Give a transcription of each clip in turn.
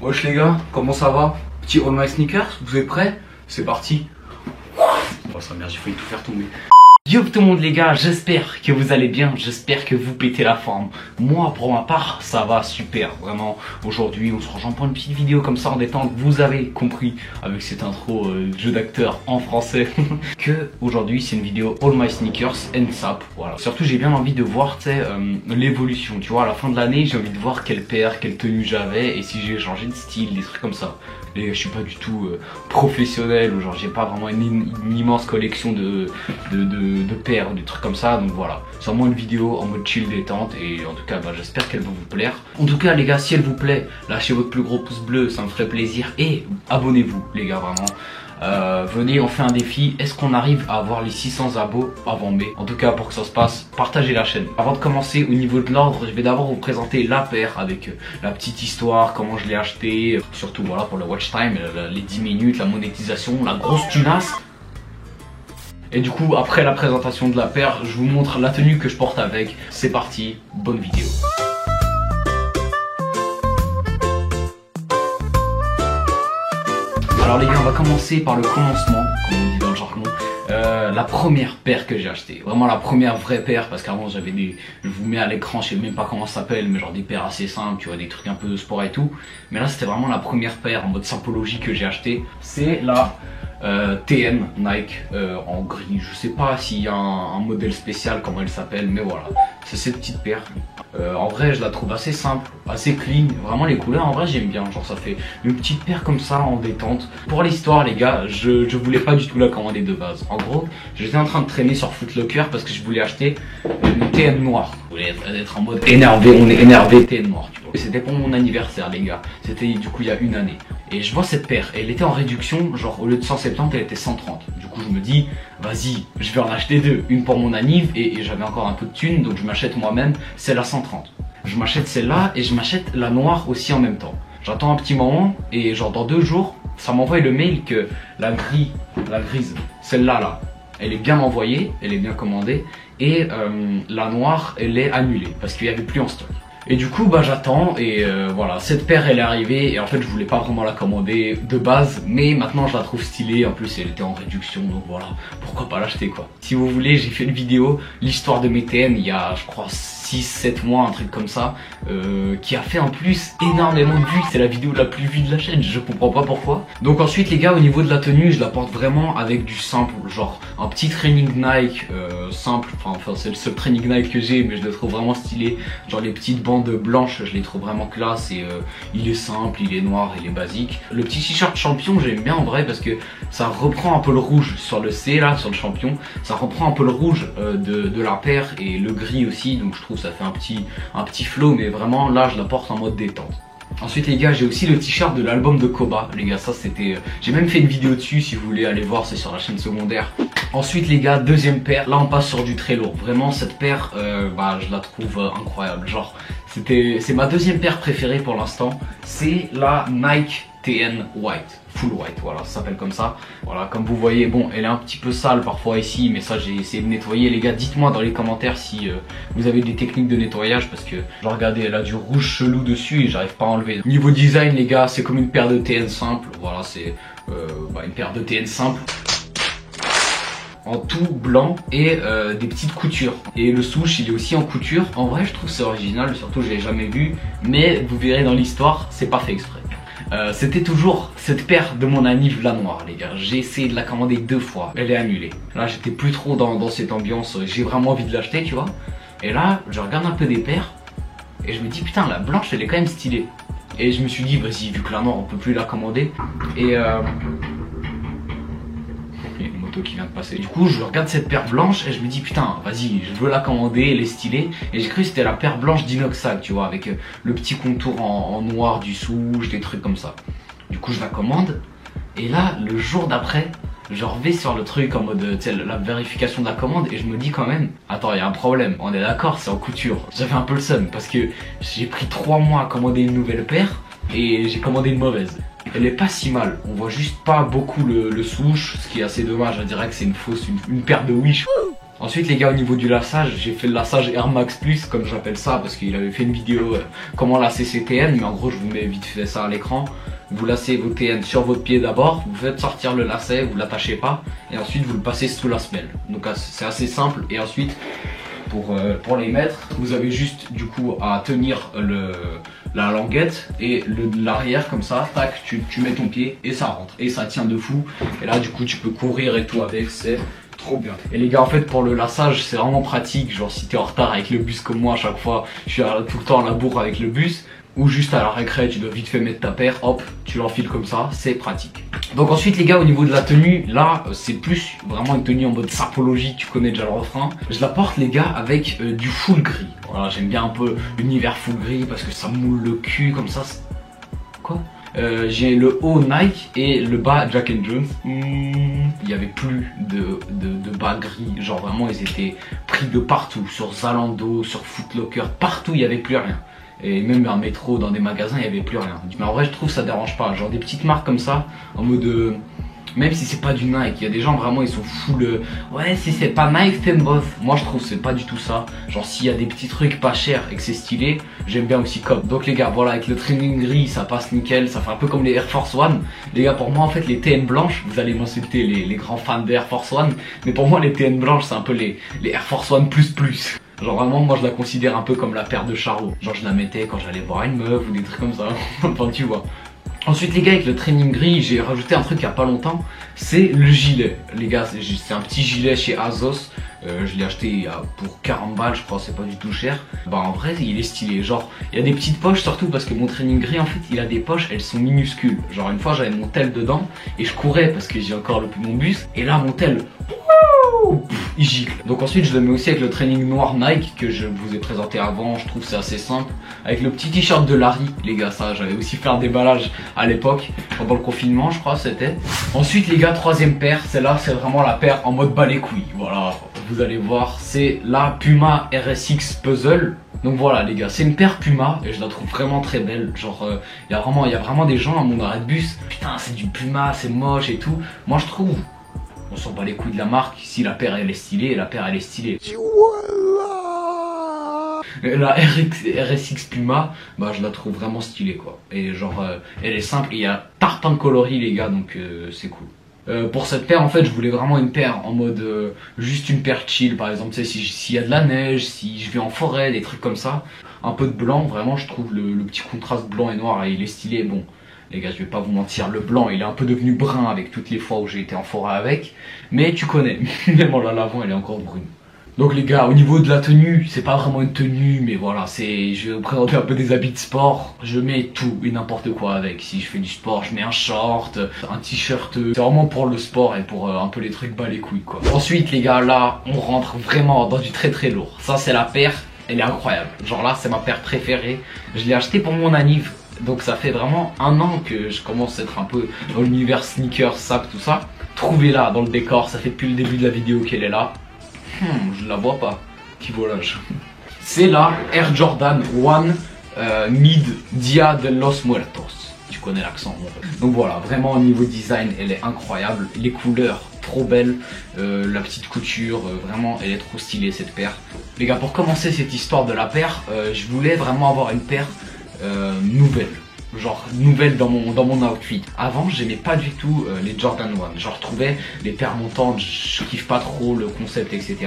Wesh les gars, comment ça va? Petit All My Sneakers, vous êtes prêts? C'est parti. Oh ça merde, j'ai failli tout faire tomber. Yo tout le monde les gars, j'espère que vous allez bien, j'espère que vous pétez la forme. Moi pour ma part, ça va super, vraiment. Aujourd'hui on se rejoint pour une petite vidéo comme ça en détente. Vous avez compris avec cette intro jeu d'acteur en français que aujourd'hui c'est une vidéo All My Sneakers and Sap. Voilà. Surtout j'ai bien envie de voir l'évolution, tu vois, à la fin de l'année j'ai envie de voir quelle paire, quelle tenue j'avais et si j'ai changé de style, des trucs comme ça. Les gars, je suis pas du tout professionnel ou genre j'ai pas vraiment une immense collection de paires ou des trucs comme ça, donc voilà, c'est vraiment une vidéo en mode chill détente et en tout cas j'espère qu'elle va vous plaire. En tout cas les gars, si elle vous plaît, lâchez votre plus gros pouce bleu, ça me ferait plaisir et abonnez-vous les gars, vraiment. Venez, on fait un défi. Est-ce qu'on arrive à avoir les 600 abos avant mai? En tout cas, pour que ça se passe, partagez la chaîne. Avant de commencer, au niveau de l'ordre, je vais d'abord vous présenter la paire avec la petite histoire, comment je l'ai acheté, surtout voilà pour le watch time, les 10 minutes, la monétisation, la grosse tunasse. Et du coup, après la présentation de la paire, je vous montre la tenue que je porte avec. C'est parti, bonne vidéo. Alors les gars, on va commencer par le commencement, comme on dit dans le jargon. La première paire que j'ai achetée, vraiment la première vraie paire, parce qu'avant j'avais des, je vous mets à l'écran, je sais même pas comment ça s'appelle, mais genre des paires assez simples, tu vois, des trucs un peu de sport et tout. Mais là c'était vraiment la première paire en mode symbologie que j'ai acheté. C'est la TN Nike en gris. Je sais pas s'il y a un modèle spécial, comment elle s'appelle, mais voilà, c'est cette petite paire. En vrai je la trouve assez simple, assez clean, vraiment les couleurs en vrai j'aime bien, genre ça fait une petite paire comme ça en détente. Pour l'histoire les gars, je voulais pas du tout la commander de base. En gros j'étais en train de traîner sur Foot Locker parce que je voulais acheter une TN noire. Je voulais être en mode énervé, on est énervé TN noire, tu vois. C'était pour mon anniversaire les gars, c'était du coup il y a une année. Et je vois cette paire, elle était en réduction, genre au lieu de 170 elle était 130. Du coup je me dis vas-y, je vais en acheter deux, une pour mon anniv et j'avais encore un peu de thune, donc je m'achète moi-même celle à 130. Je m'achète celle-là et je m'achète la noire aussi en même temps. J'attends un petit moment et genre dans 2 jours, ça m'envoie le mail que la grise, celle-là là, elle est bien envoyée, elle est bien commandée et la noire elle est annulée parce qu'il n'y avait plus en stock. Et du coup j'attends et voilà, cette paire elle est arrivée et en fait je voulais pas vraiment la commander de base, mais maintenant je la trouve stylée, en plus elle était en réduction donc voilà, pourquoi pas l'acheter quoi. Si vous voulez, j'ai fait une vidéo, l'histoire de mes TN il y a je crois 6-7 mois, un truc comme ça, qui a fait en plus énormément de vues, c'est la vidéo la plus vue de la chaîne, je comprends pas pourquoi. Donc ensuite les gars, au niveau de la tenue, je la porte vraiment avec du simple, genre un petit training Nike simple, enfin c'est le seul training Nike que j'ai mais je le trouve vraiment stylé, genre les petites bandes blanches, je les trouve vraiment classe et il est simple, il est noir, il est basique. Le petit t-shirt champion j'aime bien en vrai parce que ça reprend un peu le rouge sur le C là, sur le champion, ça reprend un peu le rouge de la paire et le gris aussi, donc je trouve ça fait un petit flow, mais vraiment là je la porte en mode détente. Ensuite les gars, j'ai aussi le t-shirt de l'album de Koba, les gars, ça c'était, j'ai même fait une vidéo dessus si vous voulez aller voir, c'est sur la chaîne secondaire. Ensuite les gars, deuxième paire, là on passe sur du très lourd, vraiment cette paire, je la trouve incroyable, genre c'est ma deuxième paire préférée pour l'instant, c'est la Nike TN White, full white, voilà, ça s'appelle comme ça. Voilà, comme vous voyez, bon, elle est un petit peu sale parfois ici, mais ça j'ai essayé de nettoyer. Les gars, dites-moi dans les commentaires si vous avez des techniques de nettoyage, parce que, genre, regardez, elle a du rouge chelou dessus et j'arrive pas à enlever. Niveau design, les gars, c'est comme une paire de TN simple, voilà, c'est une paire de TN simple. En tout blanc et des petites coutures. Et le souche il est aussi en couture. En vrai je trouve c'est original, surtout je l'ai jamais vu, mais vous verrez dans l'histoire, c'est pas fait exprès. C'était toujours cette paire de mon anniv la noire les gars, j'ai essayé de la commander 2 fois, elle est annulée. Là j'étais plus trop dans cette ambiance, j'ai vraiment envie de l'acheter tu vois. Et là je regarde un peu des paires et je me dis putain la blanche elle est quand même stylée. Et je me suis dit vas-y, vu que la noire on peut plus la commander. Et qui vient de passer. Du coup je regarde cette paire blanche et je me dis putain vas-y je veux la commander, elle est stylée. Et j'ai cru que c'était la paire blanche d'Inoxag tu vois, avec le petit contour en noir du souche, des trucs comme ça. Du coup je la commande et là le jour d'après je reviens sur le truc en mode la vérification de la commande et je me dis quand même attends il y a un problème, on est d'accord c'est en couture. J'avais un peu le seum parce que j'ai pris 3 mois à commander une nouvelle paire et j'ai commandé une mauvaise. Elle est pas si mal, on voit juste pas beaucoup le souche, ce qui est assez dommage, on dirait que c'est une fausse, une paire de Wish. Ensuite les gars, au niveau du laçage, j'ai fait le laçage Air Max Plus comme j'appelle ça, parce qu'il avait fait une vidéo comment lasser ses TN, mais en gros je vous mets vite fait ça à l'écran. Vous lacez vos TN sur votre pied d'abord, vous faites sortir le lacet, vous l'attachez pas, et ensuite vous le passez sous la semelle. Donc c'est assez simple, et ensuite pour les mettre, vous avez juste du coup à tenir la languette et l'arrière comme ça, tac, tu mets ton pied et ça rentre, et ça tient de fou, et là du coup tu peux courir et tout avec, c'est trop bien. Et les gars, en fait pour le laçage c'est vraiment pratique, genre si t'es en retard avec le bus comme moi à chaque fois, je suis tout le temps à la bourre avec le bus, ou juste à la récré tu dois vite fait mettre ta paire, hop, tu l'enfiles comme ça, c'est pratique. Donc ensuite les gars, au niveau de la tenue, là c'est plus vraiment une tenue en mode sapologie, tu connais déjà le refrain. Je la porte les gars avec du full gris. Voilà, j'aime bien un peu l'univers full gris parce que ça moule le cul comme ça. Quoi? J'ai le haut Nike et le bas Jack & Jones. Il n'y avait plus de bas gris, genre vraiment ils étaient pris de partout, sur Zalando, sur Foot Locker, partout il n'y avait plus rien. Et même un métro, dans des magasins, il n'y avait plus rien. Mais en vrai, je trouve que ça dérange pas. Genre des petites marques comme ça, en mode... même si c'est pas du Nike, il y a des gens vraiment, ils sont full... ouais, si c'est pas Nike, c'est bof. Moi, je trouve que c'est pas du tout ça. Genre s'il y a des petits trucs pas chers et que c'est stylé, j'aime bien aussi comme. Donc les gars, voilà, avec le training gris, ça passe nickel. Ça fait un peu comme les Air Force One. Les gars, pour moi, en fait, les TN blanches, vous allez m'insulter les grands fans des Air Force One. Mais pour moi, les TN blanches, c'est un peu les Air Force One plus. Genre vraiment moi je la considère un peu comme la paire de Charo. Genre je la mettais quand j'allais voir une meuf ou des trucs comme ça. Enfin tu vois. Ensuite les gars, avec le training gris, j'ai rajouté un truc il y a pas longtemps. C'est le gilet. Les gars, c'est un petit gilet chez Azos. Je l'ai acheté pour 40 balles je crois, c'est pas du tout cher. Bah en vrai il est stylé. Genre il y a des petites poches, surtout parce que mon training gris en fait il a des poches, elles sont minuscules. Genre une fois j'avais mon tel dedans et je courais parce que j'ai encore mon bus. Et là mon tel, il gicle. Donc ensuite je le mets aussi avec le training noir Nike que je vous ai présenté avant. Je trouve que c'est assez simple. Avec le petit t-shirt de Larry, les gars, ça j'avais aussi fait un déballage à l'époque pendant le confinement je crois c'était. Ensuite les gars, troisième paire, celle-là c'est vraiment la paire en mode bas les couilles. Voilà, vous allez voir, c'est la Puma RSX Puzzle. Donc voilà les gars, c'est une paire Puma et je la trouve vraiment très belle. Genre il y a vraiment des gens à mon arrêt de bus, putain c'est du Puma, c'est moche et tout. Moi je trouve, on s'en bat les couilles de la marque, si la paire elle est stylée, la paire elle est stylée. La RSX Puma, bah je la trouve vraiment stylée quoi. Et genre elle est simple, il y a tartan coloris les gars, donc c'est cool. Pour cette paire en fait je voulais vraiment une paire en mode juste une paire chill, par exemple tu sais s'il y a de la neige, si je vais en forêt, des trucs comme ça. Un peu de blanc, vraiment je trouve le petit contraste blanc et noir il est stylé. Bon les gars je vais pas vous mentir, le blanc il est un peu devenu brun avec toutes les fois où j'ai été en forêt avec. Mais tu connais, même en la lavant elle est encore brune. Donc les gars, au niveau de la tenue, c'est pas vraiment une tenue, mais voilà, je vais vous présenter un peu des habits de sport. Je mets tout et n'importe quoi avec. Si je fais du sport, je mets un short, un t-shirt. C'est vraiment pour le sport et pour un peu les trucs bas les couilles quoi. Ensuite les gars, là, on rentre vraiment dans du très lourd. Ça c'est la paire, elle est incroyable. Genre là, c'est ma paire préférée. Je l'ai achetée pour mon anniv. Donc ça fait vraiment 1 an que je commence à être un peu dans l'univers sneakers, sac, tout ça. Trouvez-la dans le décor, ça fait depuis le début de la vidéo qu'elle est là. Je la vois pas. Petit volage. C'est la Air Jordan 1 Mid Dia de los Muertos. Tu connais l'accent. Donc voilà, vraiment au niveau design, elle est incroyable. Les couleurs, trop belles. La petite couture, vraiment, elle est trop stylée cette paire. Les gars, pour commencer cette histoire de la paire, je voulais vraiment avoir une paire nouvelle. Genre nouvelle dans mon outfit. Avant j'aimais pas du tout les Jordan 1. Genre je trouvais les paires montantes, je kiffe pas trop le concept etc.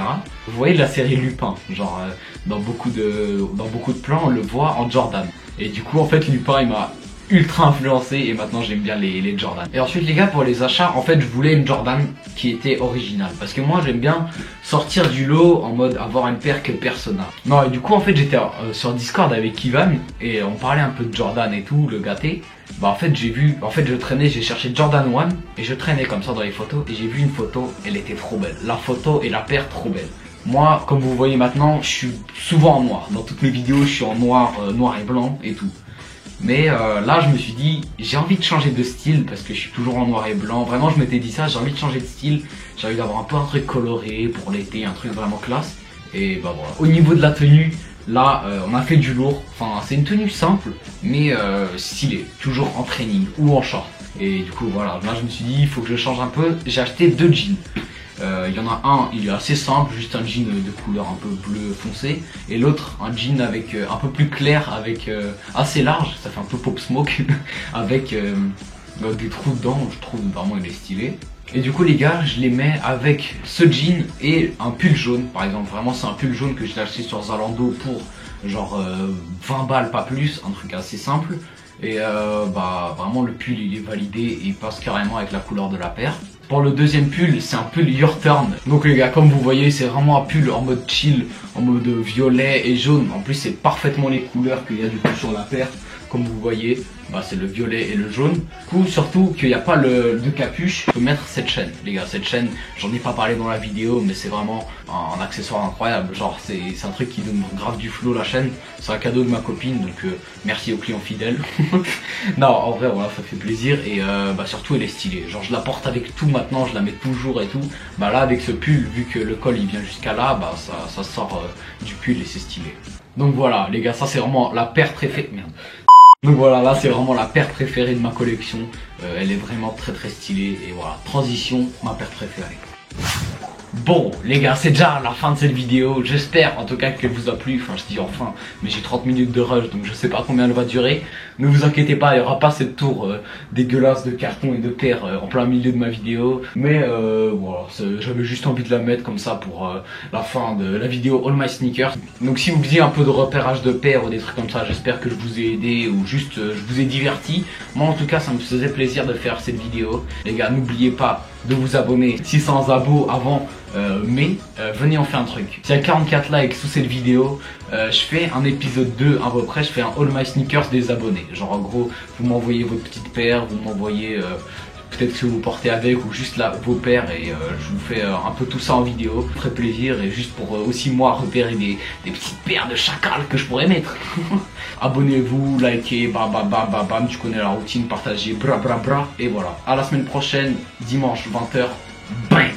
Vous voyez la série Lupin, genre dans beaucoup de plans on le voit en Jordan. Et du coup en fait Lupin il m'a ultra influencé et maintenant j'aime bien les Jordan. Et ensuite les gars, pour les achats, en fait je voulais une Jordan qui était originale. Parce que moi j'aime bien sortir du lot en mode avoir une paire que personne n'a. Non et du coup en fait j'étais sur Discord avec Ivan et on parlait un peu de Jordan et tout, le gâté. Bah en fait je traînais, j'ai cherché Jordan 1 et je traînais comme ça dans les photos et j'ai vu une photo, elle était trop belle. La photo et la paire trop belle. Moi comme vous voyez maintenant, je suis souvent en noir. Dans toutes mes vidéos je suis en noir, noir et blanc et tout. Mais là je me suis dit j'ai envie de changer de style parce que je suis toujours en noir et blanc. Vraiment je m'étais dit ça, j'ai envie de changer de style. J'ai envie d'avoir un peu un truc coloré pour l'été, un truc vraiment classe. Et bah voilà. Au niveau de la tenue, là on a fait du lourd. Enfin c'est une tenue simple mais stylée. Toujours en training ou en short. Et du coup voilà, là je me suis dit il faut que je change un peu. J'ai acheté 2 jeans. Il y en a un, il est assez simple, juste un jean de couleur un peu bleu foncé, et l'autre un jean avec un peu plus clair, avec assez large, ça fait un peu pop smoke, avec des trous dedans. Je trouve vraiment il est stylé. Et du coup les gars, je les mets avec ce jean et un pull jaune par exemple. Vraiment c'est un pull jaune que j'ai acheté sur Zalando pour genre 20 balles pas plus, un truc assez simple. Et bah vraiment le pull il est validé et il passe carrément avec la couleur de la paire. Pour le deuxième pull, c'est un pull Your Turn. Donc les gars, comme vous voyez, c'est vraiment un pull en mode chill, en mode violet et jaune. En plus c'est parfaitement les couleurs qu'il y a du coup sur la paire. Comme vous voyez, bah, c'est le violet et le jaune. Du coup, surtout qu'il n'y a pas de capuche, je peux mettre cette chaîne. Les gars, cette chaîne, j'en ai pas parlé dans la vidéo, mais c'est vraiment un accessoire incroyable. Genre, c'est un truc qui donne grave du flow, la chaîne. C'est un cadeau de ma copine, donc merci aux clients fidèles. Non, en vrai, voilà, ça fait plaisir. Et bah, surtout, elle est stylée. Genre, je la porte avec tout maintenant, je la mets toujours et tout. Bah là, avec ce pull, vu que le col il vient jusqu'à là, bah ça sort du pull et c'est stylé. Donc voilà, les gars, ça c'est vraiment la paire préférée. Merde. Donc voilà, là c'est vraiment la paire préférée de ma collection. Elle est vraiment très stylée. Et voilà, transition, ma paire préférée. Bon les gars, c'est déjà la fin de cette vidéo. J'espère en tout cas qu'elle vous a plu. Enfin je dis enfin, mais j'ai 30 minutes de rush, donc je sais pas combien elle va durer. Ne vous inquiétez pas, il n'y aura pas cette tour dégueulasse de carton et de paire en plein milieu de ma vidéo. Mais voilà, j'avais juste envie de la mettre comme ça pour la fin de la vidéo All My Sneakers. Donc si vous faisiez un peu de repérage de paires ou des trucs comme ça, j'espère que je vous ai aidé ou juste je vous ai diverti. Moi en tout cas ça me faisait plaisir de faire cette vidéo. Les gars, n'oubliez pas de vous abonner. 600 abos avant mai, venez on fait un truc. S'il y a 44 likes sous cette vidéo, je fais un épisode 2 à peu près, je fais un All My Sneakers des abonnés. Genre en gros, vous m'envoyez votre petite paire, vous m'envoyez peut-être ce que vous portez avec ou juste là vos paires et je vous fais un peu tout ça en vidéo. Très plaisir et juste pour aussi moi repérer des petites paires de chacal que je pourrais mettre. Abonnez-vous, likez, bam bam bam bam bam, tu connais la routine, partagez, bra bra bra et voilà. À la semaine prochaine, dimanche 20h, bang.